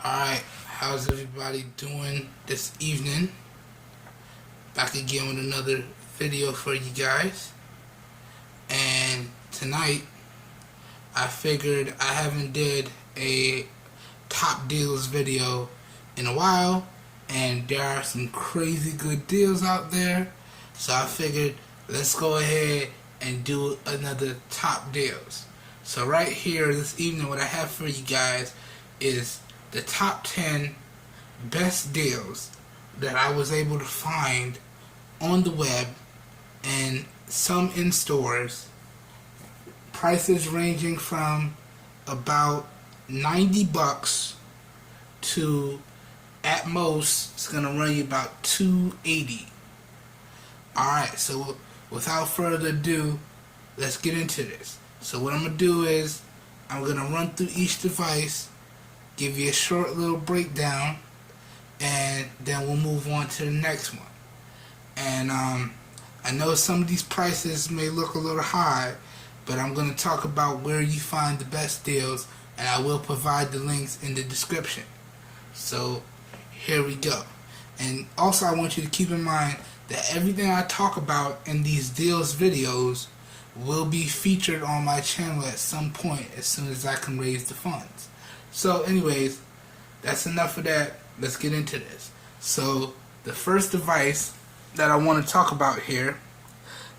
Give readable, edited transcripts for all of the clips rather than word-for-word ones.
Alright, how's everybody doing this evening? Back again with another video for you guys. And tonight, I figured I haven't did a top deals video in a while, and there are some crazy good deals out there. So I figured let's go ahead and do another top deals. So right here this evening, what I have for you guys is the top 10 best deals that I was able to find on the web and some in stores. Prices ranging from about $90 to, at most, it's gonna run you about $280. Alright, so without further ado, let's get into this. So what I'm gonna do is I'm gonna run through each device, give you a short little breakdown, and then we'll move on to the next one. And I know some of these prices may look a little high, but I'm going to talk about where you find the best deals, and I will provide the links in the description. So here we go. And also I want you to keep in mind that everything I talk about in these deals videos will be featured on my channel at some point as soon as I can raise the funds. So anyways, that's enough of that. Let's get into this. So the first device that I want to talk about here,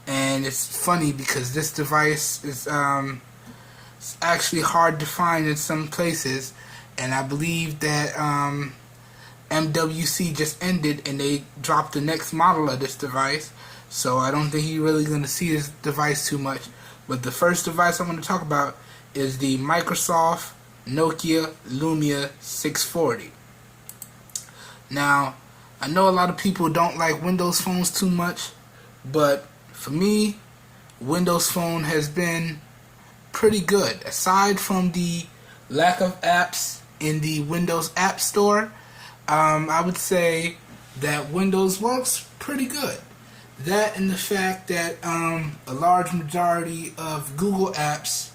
and it's funny because this device is it's actually hard to find in some places, and I believe that MWC just ended and they dropped the next model of this device, so I don't think you're really going to see this device too much. But the first device I'm going to talk about is the Microsoft Nokia Lumia 640. Now, I know a lot of people don't like Windows phones too much, but for me, Windows Phone has been pretty good. Aside from the lack of apps in the Windows App Store, I would say that Windows works pretty good. That and the fact that a large majority of Google apps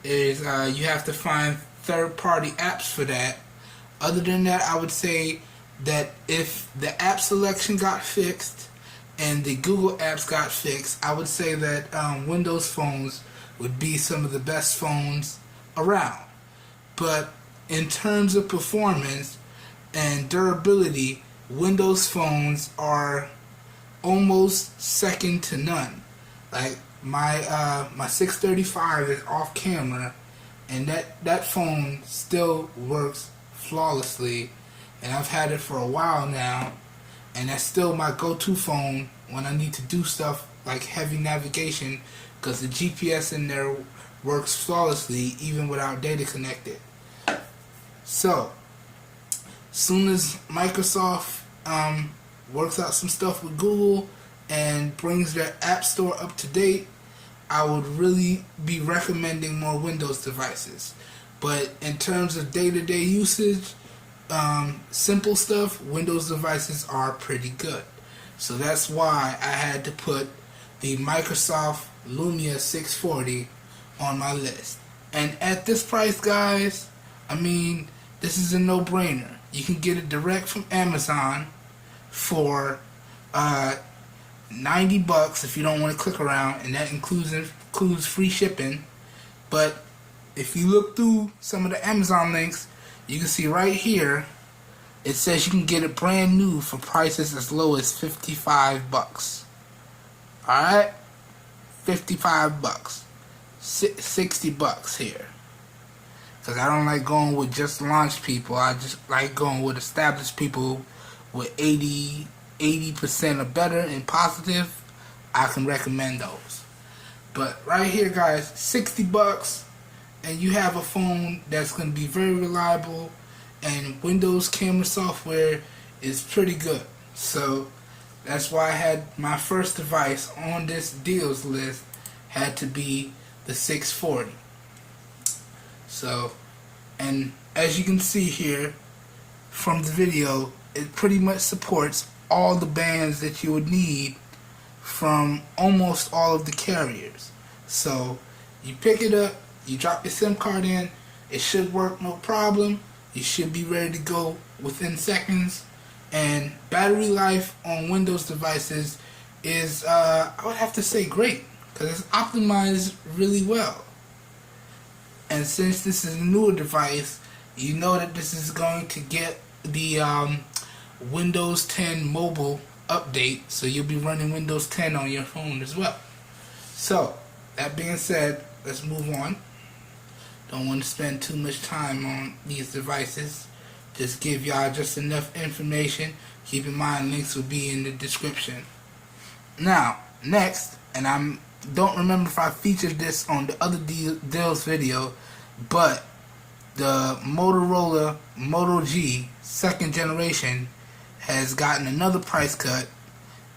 is you have to find third-party apps for that. Other than that, I would say that if the app selection got fixed and the Google apps got fixed, I would say that Windows phones would be some of the best phones around. But in terms of performance and durability, Windows phones are almost second to none. Like my 635 is off camera, and that phone still works flawlessly, and I've had it for a while now, and that's still my go-to phone when I need to do stuff like heavy navigation, because the GPS in there works flawlessly even without data connected. So soon as Microsoft works out some stuff with Google and brings their app store up to date, I would really be recommending more Windows devices. But in terms of day-to-day usage, simple stuff, Windows devices are pretty good. So that's why I had to put the Microsoft Lumia 640 on my list. And at this price, guys, I mean, this is a no-brainer. You can get it direct from Amazon for $90 if you don't want to click around, and that includes free shipping. But if you look through some of the Amazon links, you can see right here it says you can get it brand new for prices as low as $55. Alright, $55, $60 here. Because I don't like going with just launch people. I just like going with established people with 80% or better and positive. I can recommend those. But right here, guys, $60, and you have a phone that's going to be very reliable, and Windows camera software is pretty good. So that's why I had my first device on this deals list had to be the 640. So, and as you can see here from the video, it pretty much supports all the bands that you would need from almost all of the carriers. So you pick it up, you drop your SIM card in, it should work no problem. You should be ready to go within seconds. And battery life on Windows devices is, I would have to say, great, because it's optimized really well. And since this is a newer device, you know that this is going to get the Windows 10 mobile update, so you'll be running Windows 10 on your phone as well. So, that being said, let's move on. Don't want to spend too much time on these devices. Just give y'all just enough information. Keep in mind, links will be in the description. Now, next, and I don't remember if I featured this on the other deals video, but the Motorola Moto G 2nd generation has gotten another price cut,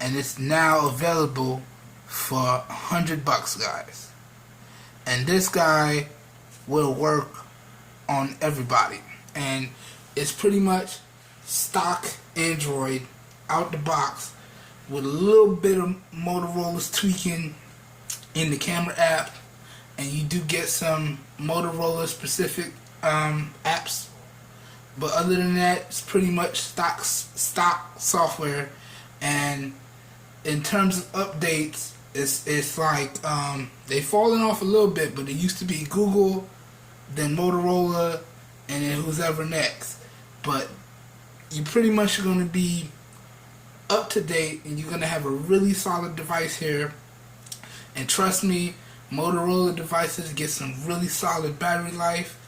and it's now available for $100, guys. And this guy will work on everybody, and it's pretty much stock Android out the box with a little bit of Motorola's tweaking in the camera app, and you do get some Motorola specific apps, but other than that, it's pretty much stock software. And in terms of updates, it's like they've fallen off a little bit, but it used to be Google, then Motorola, and then who's ever next. But you pretty much are going to be up to date, and you're going to have a really solid device here. And trust me, Motorola devices get some really solid battery life,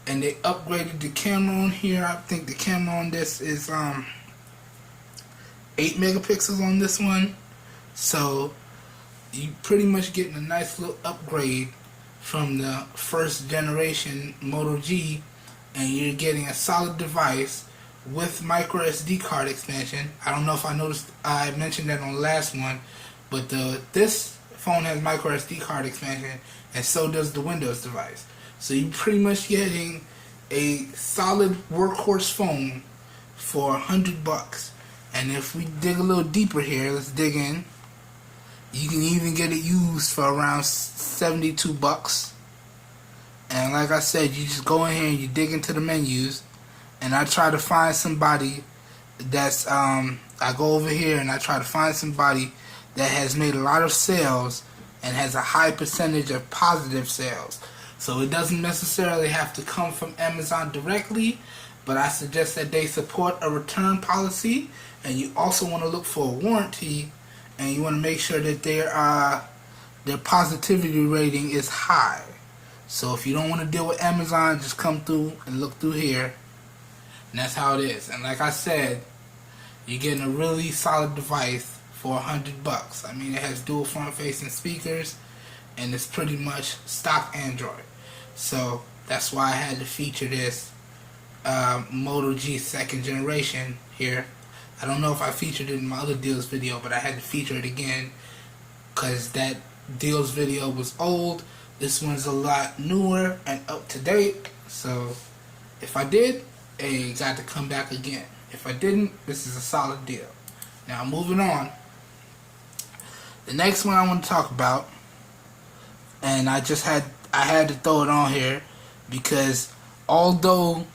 and they upgraded the camera on here. I think the camera on this is 8 megapixels on this one, so you pretty much getting a nice little upgrade from the 1st generation Moto G, and you're getting a solid device with micro SD card expansion. I don't know if I mentioned that on the last one, but this phone has micro SD card expansion, and so does the Windows device. So you're pretty much getting a solid workhorse phone for $100. And if we dig a little deeper here, let's dig in. You can even get it used for around $72. And like I said, you just go in here and you dig into the menus, and I try to find somebody that's I go over here and I try to find somebody that has made a lot of sales and has a high percentage of positive sales. So it doesn't necessarily have to come from Amazon directly, but I suggest that they support a return policy, and you also want to look for a warranty, and you want to make sure that their positivity rating is high. So if you don't want to deal with Amazon, just come through and look through here, and that's how it is. And like I said, you're getting a really solid device for $100. I mean, it has dual front-facing speakers, and it's pretty much stock Android. So that's why I had to feature this Moto G 2nd generation here. I don't know if I featured it in my other deals video, but I had to feature it again because that deals video was old. This one's a lot newer and up to date. So if I did, hey, got to come back again. If I didn't, this is a solid deal. Now moving on. The next one I want to talk about, and I had to throw it on here because although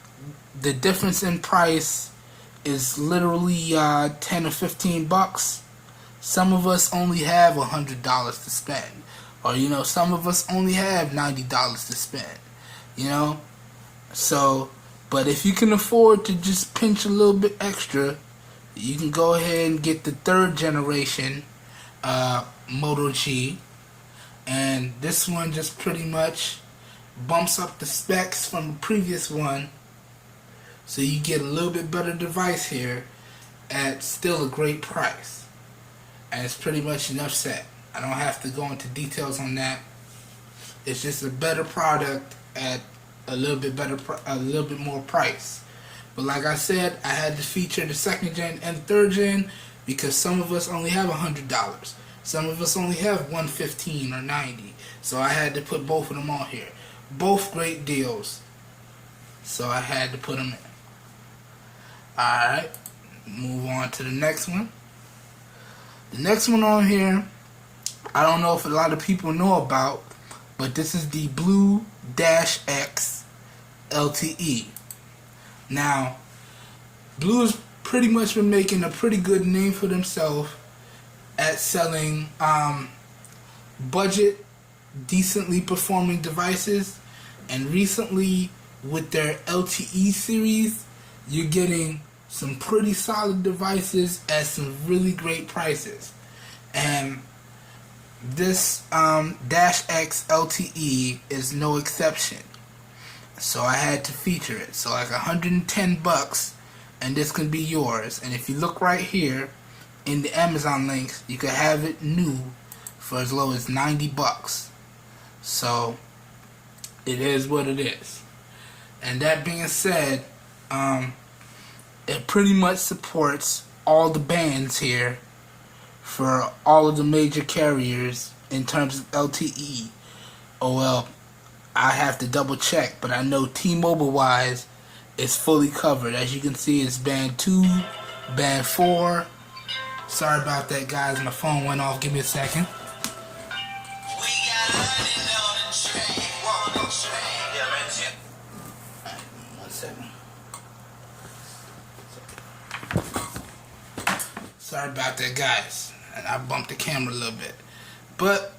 the difference in price is literally 10 or 15 bucks, some of us only have $100 to spend, or some of us only have $90 to spend, so but if you can afford to just pinch a little bit extra, you can go ahead and get the 3rd generation Moto G, and this one just pretty much bumps up the specs from the previous one, so you get a little bit better device here at still a great price. And it's pretty much enough said. I don't have to go into details on that. It's just a better product at a little bit more price. But like I said, I had to feature the 2nd gen and 3rd gen because some of us only have $100. Some of us only have $115 or $90. So I had to put both of them on here. Both great deals. So I had to put them in. Alright, move on to the next one. The next one on here, I don't know if a lot of people know about, but this is the BLU Dash X LTE. Now, BLU has pretty much been making a pretty good name for themselves at selling budget, decently performing devices, and recently with their LTE series, you're getting some pretty solid devices at some really great prices. And this Dash X LTE is no exception. So I had to feature it. So like $110, and this can be yours. And if you look right here in the Amazon links, you can have it new for as low as $90. So it is what it is. And that being said, it pretty much supports all the bands here for all of the major carriers in terms of LTE. Oh well, I have to double check, but I know T-Mobile wise it's fully covered. As you can see, it's band 2, band 4. Sorry about that, guys, my phone went off. Give me a second. Sorry about that, guys. And I bumped the camera a little bit. But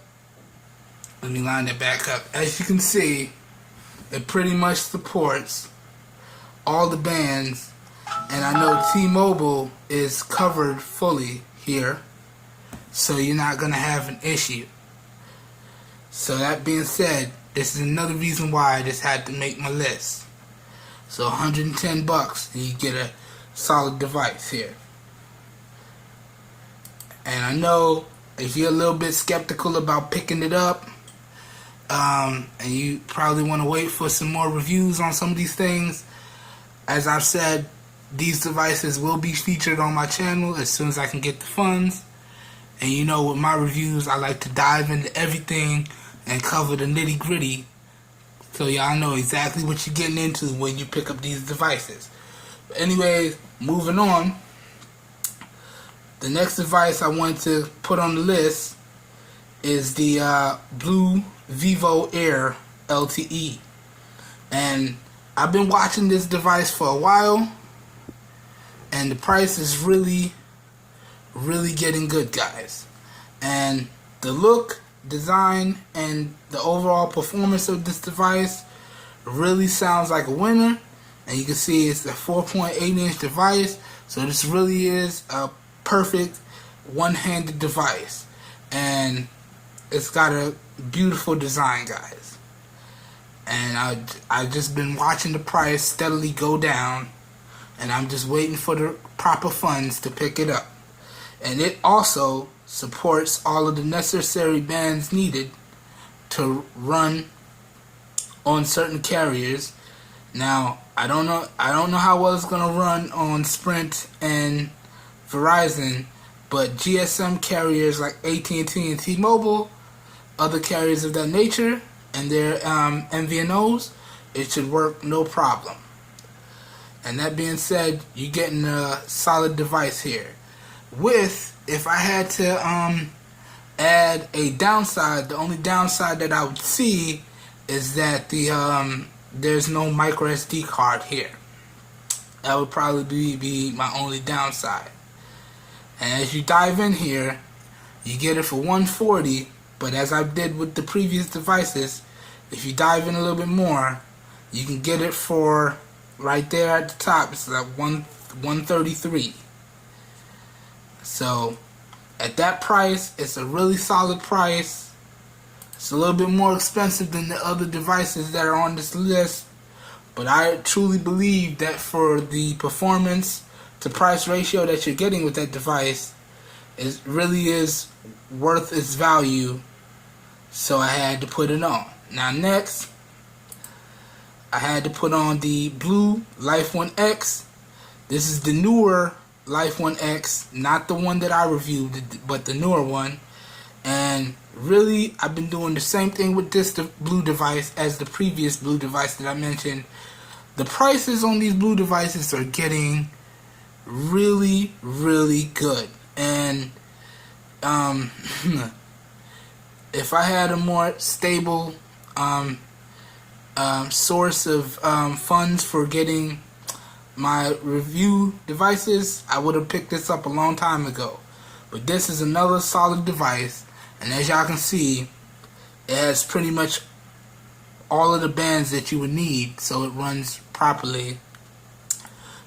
let me line it back up. As you can see, it pretty much supports all the bands. And I know T-Mobile is covered fully here, so you're not going to have an issue. So that being said, this is another reason why I just had to make my list. So $110 and you get a solid device here. And I know if you're a little bit skeptical about picking it up, and you probably want to wait for some more reviews on some of these things, as I've said, these devices will be featured on my channel as soon as I can get the funds. And you know, with my reviews, I like to dive into everything and cover the nitty gritty, so y'all know exactly what you're getting into when you pick up these devices. But anyways, moving on. The next device I want to put on the list is the BLU Vivo Air LTE. And I've been watching this device for a while, and the price is really getting good, guys. And the look, design, and the overall performance of this device really sounds like a winner. And you can see it's a 4.8-inch device, so this really is a perfect one-handed device, and it's got a beautiful design, guys. And I've just been watching the price steadily go down, and I'm just waiting for the proper funds to pick it up. And it also supports all of the necessary bands needed to run on certain carriers. Now, I don't know how well it's gonna run on Sprint and Verizon, but GSM carriers like AT&T and T-Mobile, other carriers of that nature, and their MVNOs, it should work no problem. And that being said, you're getting a solid device here. With, if I had to add a downside, the only downside that I would see is that there's no micro SD card here. That would probably be my only downside. And as you dive in here, you get it for $140, but as I did with the previous devices, if you dive in a little bit more, you can get it for, right there at the top, it's like $133. So at that price, it's a really solid price. It's a little bit more expensive than the other devices that are on this list, but I truly believe that for the performance to price ratio that you're getting with that device, it really is worth its value. So I had to put it on. Now next, I had to put on the BLU Life One X. This is the newer Life One X, not the one that I reviewed, but the newer one. And really, I've been doing the same thing with this BLU device as the previous BLU device that I mentioned. The prices on these BLU devices are getting really good. And if I had a more stable source of funds for getting my review devices, I would have picked this up a long time ago. But this is another solid device, and as y'all can see, it has pretty much all of the bands that you would need so it runs properly.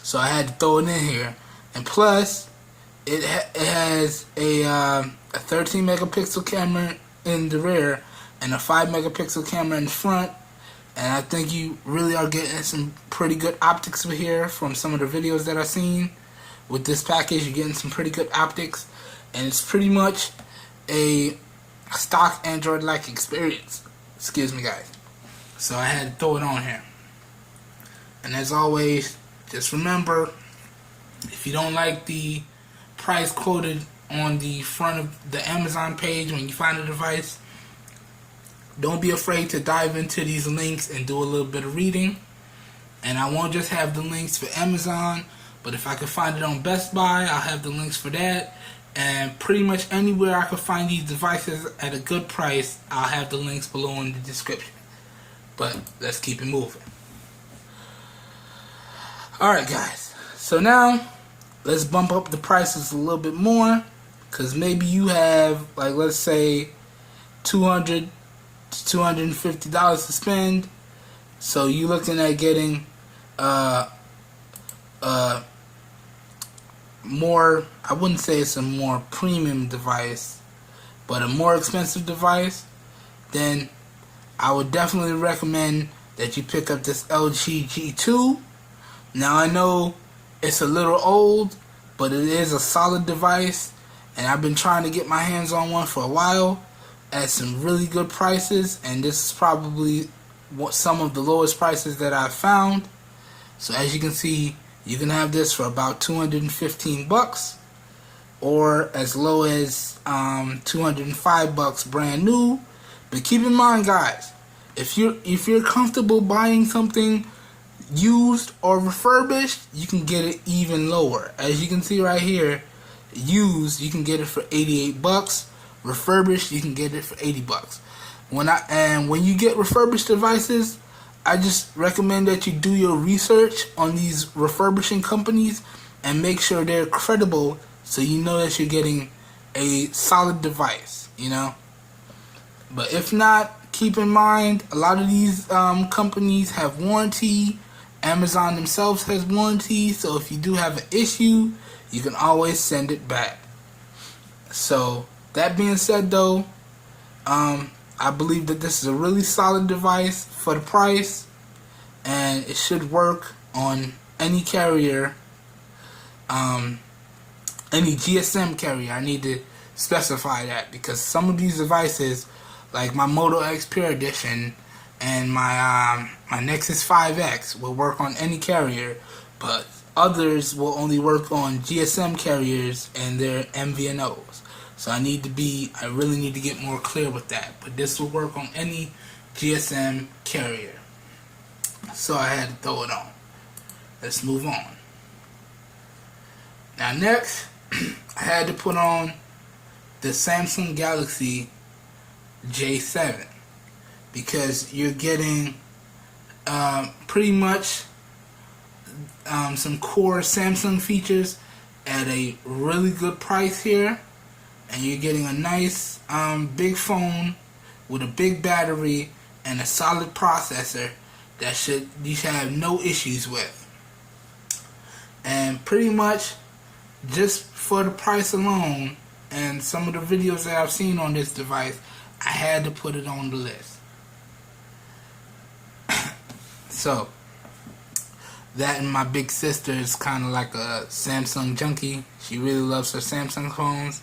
So I had to throw it in here. And plus, it has a 13 megapixel camera in the rear and a 5 megapixel camera in the front. And I think you really are getting some pretty good optics over here from some of the videos that I've seen. With this package, you're getting some pretty good optics. And it's pretty much a stock Android-like experience. Excuse me, guys. So I had to throw it on here. And as always, just remember, if you don't like the price quoted on the front of the Amazon page when you find a device, don't be afraid to dive into these links and do a little bit of reading. And I won't just have the links for Amazon, but if I can find it on Best Buy, I'll have the links for that. And pretty much anywhere I can find these devices at a good price, I'll have the links below in the description. But let's keep it moving. Alright guys, so now let's bump up the prices a little bit more, because maybe you have, like, let's say $200 to $250 to spend. So you're looking at getting more, I wouldn't say it's a more premium device, but a more expensive device. Then I would definitely recommend that you pick up this LG G2. Now I know it's a little old, but it is a solid device, and I've been trying to get my hands on one for a while at some really good prices, and this is probably some of the lowest prices that I've found. So as you can see, you can have this for about 215 bucks, or as low as 205 bucks brand new. But keep in mind, guys, if you're comfortable buying something used or refurbished, you can get it even lower. As you can see right here, used, you can get it for 88 bucks. Refurbished, you can get it for 80 bucks. When you get refurbished devices, I just recommend that you do your research on these refurbishing companies and make sure they're credible, so you know that you're getting a solid device, you know. But if not, keep in mind, a lot of these companies have warranty. Amazon themselves has warranty, so if you do have an issue, you can always send it back. So that being said, though, I believe that this is a really solid device for the price, and it should work on any carrier, any GSM carrier. I need to specify that, because some of these devices, like my Moto X Pure Edition and my Nexus 5X, will work on any carrier, but others will only work on GSM carriers and their MVNOs. So I really need to get more clear with that. But this will work on any GSM carrier. So I had to throw it on. Let's move on. Now next, I had to put on the Samsung Galaxy J7, because you're getting pretty much some core Samsung features at a really good price here. And you're getting a nice big phone with a big battery and a solid processor that you should have no issues with. And pretty much just for the price alone and some of the videos that I've seen on this device, I had to put it on the list. So that, and my big sister is kind of like a Samsung junkie. She really loves her Samsung phones.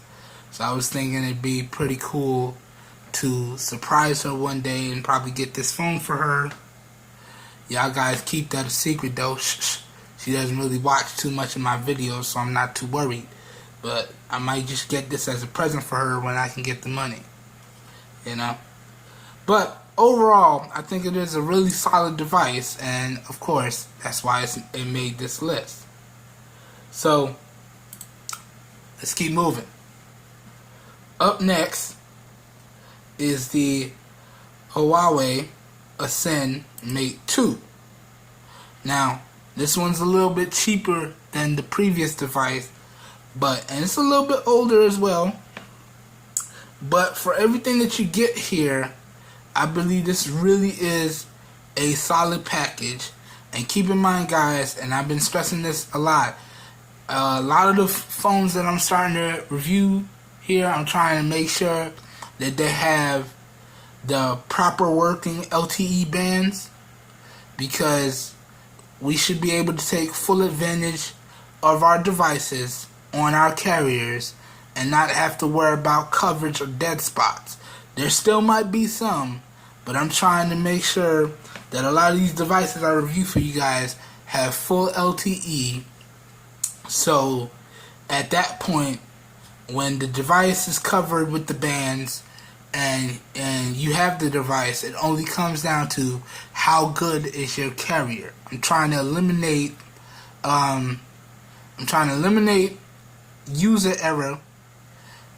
So I was thinking it'd be pretty cool to surprise her one day and probably get this phone for her. Y'all guys keep that a secret though. Shh. She doesn't really watch too much of my videos, so I'm not too worried. But I might just get this as a present for her when I can get the money, you know. But overall, I think it is a really solid device, and of course, that's why it made this list. So let's keep moving. Up next is the Huawei Ascend Mate 2. Now, This one's a little bit cheaper than the previous device, and it's a little bit older as well. But for everything that you get here, I believe this really is a solid package. And keep in mind, guys, and I've been stressing this a lot of the phones that I'm starting to review here, I'm trying to make sure that they have the proper working LTE bands, because we should be able to take full advantage of our devices on our carriers and not have to worry about coverage or dead spots. There still might be some, but I'm trying to make sure that a lot of these devices I review for you guys have full LTE. So at that point, when the device is covered with the bands and you have the device, it only comes down to how good is your carrier. I'm trying to eliminate user error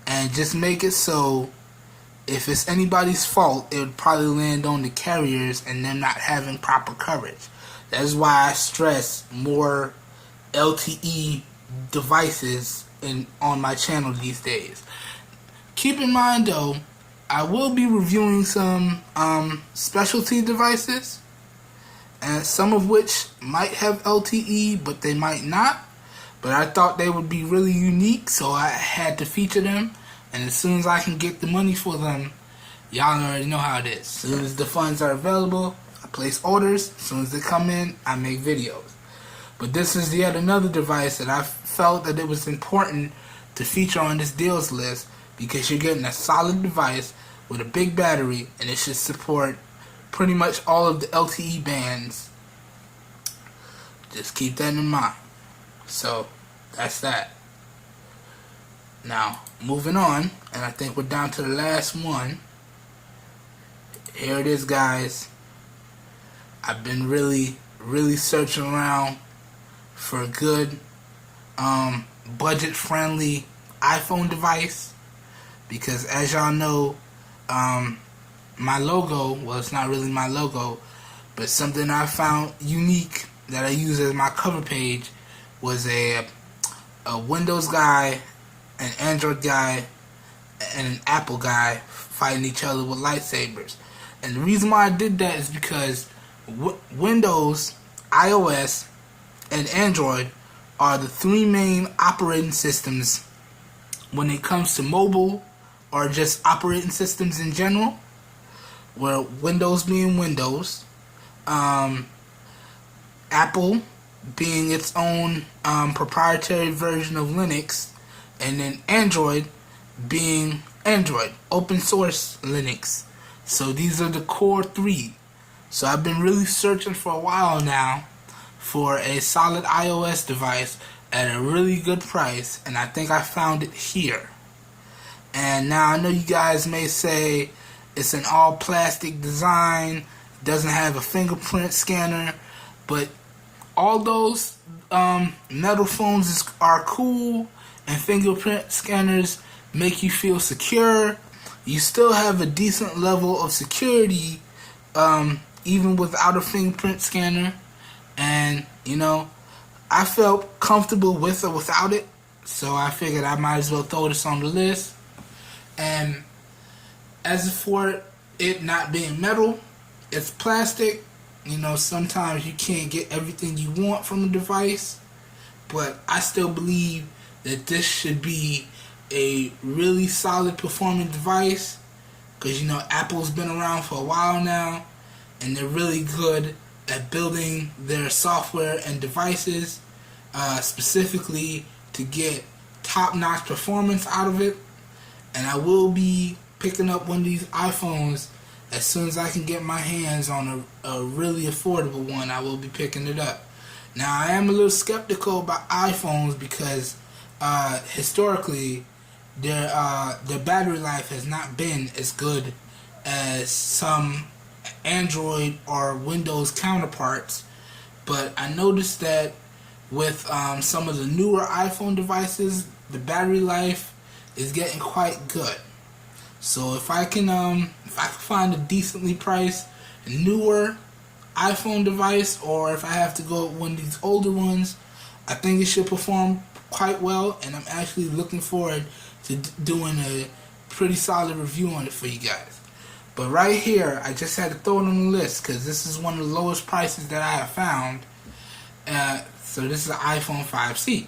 and just make it so if it's anybody's fault, it would probably land on the carriers and them not having proper coverage. That's why I stress more LTE devices on my channel these days. Keep in mind though, I will be reviewing some specialty devices, and some of which might have LTE, but they might not. But I thought they would be really unique, so I had to feature them. And as soon as I can get the money for them, y'all already know how it is. As soon as the funds are available, I place orders. As soon as they come in, I make videos. But this is yet another device that I felt that it was important to feature on this deals list, because you're getting a solid device with a big battery, and it should support pretty much all of the LTE bands. Just keep that in mind. So that's that. Now moving on, and I think we're down to the last one. Here it is, guys. I've been really searching around for a good budget friendly iPhone device, because as y'all know, my logo, well, it's not really my logo, but something I found unique that I use as my cover page was a Windows guy, an Android guy, and an Apple guy fighting each other with lightsabers. And the reason why I did that is because Windows, iOS, and Android are the three main operating systems when it comes to mobile or just operating systems in general. Where Windows being Windows, Apple being its own proprietary version of Linux, and then Android being Android, open source Linux. So these are the core three. So I've been really searching for a while now for a solid iOS device at a really good price, and I think I found it here. And now I know you guys may say it's an all plastic design, doesn't have a fingerprint scanner, but all those metal phones are cool, and fingerprint scanners make you feel secure. You still have a decent level of security even without a fingerprint scanner, and you know, I felt comfortable with or without it, so I figured I might as well throw this on the list. And as for it not being metal, it's plastic. You know, sometimes you can't get everything you want from a device, but I still believe that this should be a really solid performing device, because you know, Apple's been around for a while now, and they're really good at building their software and devices specifically to get top-notch performance out of it. And I will be picking up one of these iPhones as soon as I can get my hands on a really affordable one. I will be picking it up. Now, I am a little skeptical about iPhones because historically their battery life has not been as good as some Android or Windows counterparts. But I noticed that with some of the newer iPhone devices, the battery life is getting quite good. So if I can find a decently priced newer iPhone device, or if I have to go with one of these older ones, I think it should perform quite well, and I'm actually looking forward to doing a pretty solid review on it for you guys. But right here, I just had to throw it on the list because this is one of the lowest prices that I have found. So this is an iPhone 5C,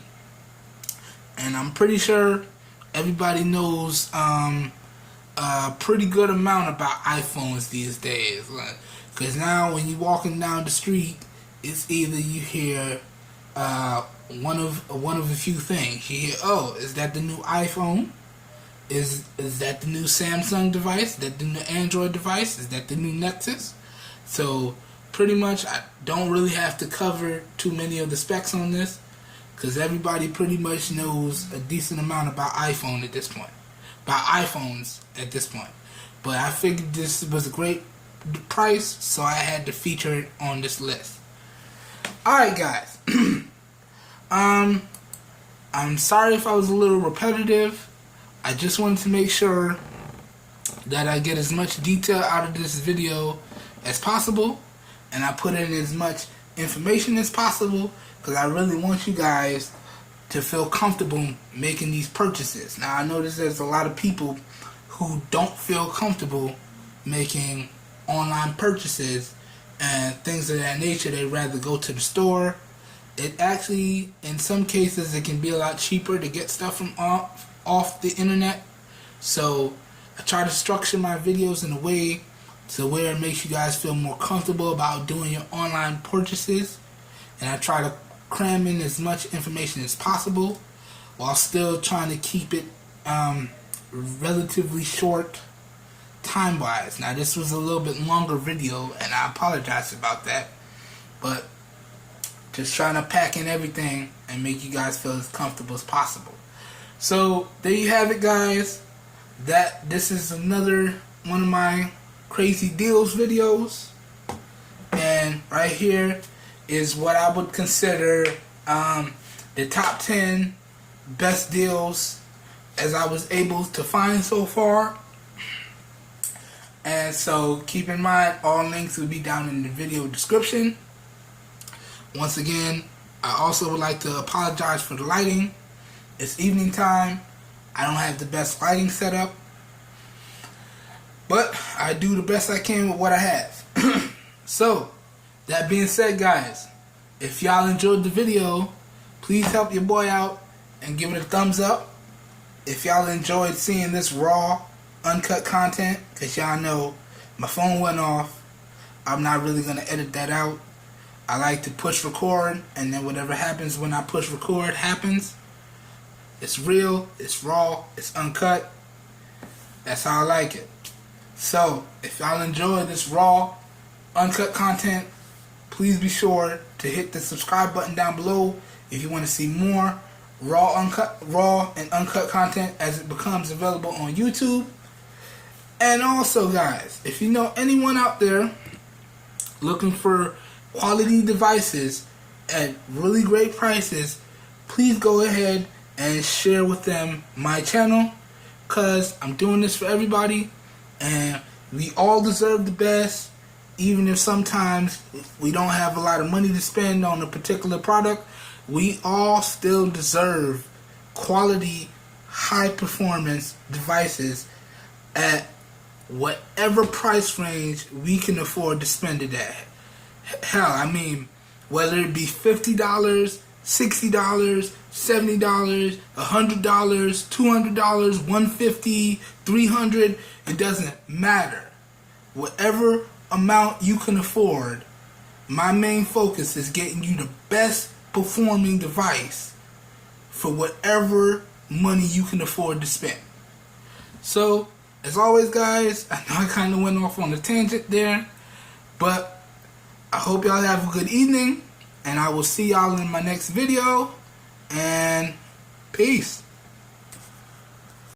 and I'm pretty sure everybody knows a pretty good amount about iPhones these days. Because now when you're walking down the street, it's either you hear one of a few things. You hear, oh, is that the new iPhone? Is that the new Samsung device? Is that the new Android device? Is that the new Nexus? So pretty much I don't really have to cover too many of the specs on this, because everybody pretty much knows a decent amount about iPhones at this point. But I figured this was a great price, so I had to feature it on this list. Alright guys, I'm sorry if I was a little repetitive. I just wanted to make sure that I get as much detail out of this video as possible, and I put in as much information as possible, because I really want you guys to feel comfortable making these purchases. Now I notice there's a lot of people who don't feel comfortable making online purchases and things of that nature. They'd rather go to the store. It actually, in some cases, it can be a lot cheaper to get stuff from off the internet. So I try to structure my videos in a way to where it makes you guys feel more comfortable about doing your online purchases, and I try to cram in as much information as possible while still trying to keep it relatively short time-wise. Now this was a little bit longer video, and I apologize about that, but just trying to pack in everything and make you guys feel as comfortable as possible. So there you have it, guys. This is another one of my crazy deals videos, and right here is what I would consider the top 10 best deals as I was able to find so far. And so keep in mind, all links will be down in the video description. Once again, I also would like to apologize for the lighting. It's evening time. I don't have the best lighting setup, but I do the best I can with what I have. So, that being said, guys, if y'all enjoyed the video, please help your boy out and give it a thumbs up. If y'all enjoyed seeing this raw, uncut content, because y'all know my phone went off, I'm not really going to edit that out. I like to push record, and then whatever happens when I push record happens. It's real, it's raw, it's uncut. That's how I like it. So, if y'all enjoy this raw, uncut content, please be sure to hit the subscribe button down below if you want to see more raw and uncut content as it becomes available on YouTube. And also, guys, if you know anyone out there looking for quality devices at really great prices, please go ahead and share with them my channel, because I'm doing this for everybody, and we all deserve the best. Even if sometimes we don't have a lot of money to spend on a particular product, we all still deserve quality, high performance devices at whatever price range we can afford to spend it at. Hell, I mean, whether it be $50, $60, $70, $100, $200, $150, $300, it doesn't matter. Whatever amount you can afford, my main focus is getting you the best performing device for whatever money you can afford to spend. So, as always, guys, I know I kind of went off on a tangent there, but I hope y'all have a good evening, and I will see y'all in my next video, and peace.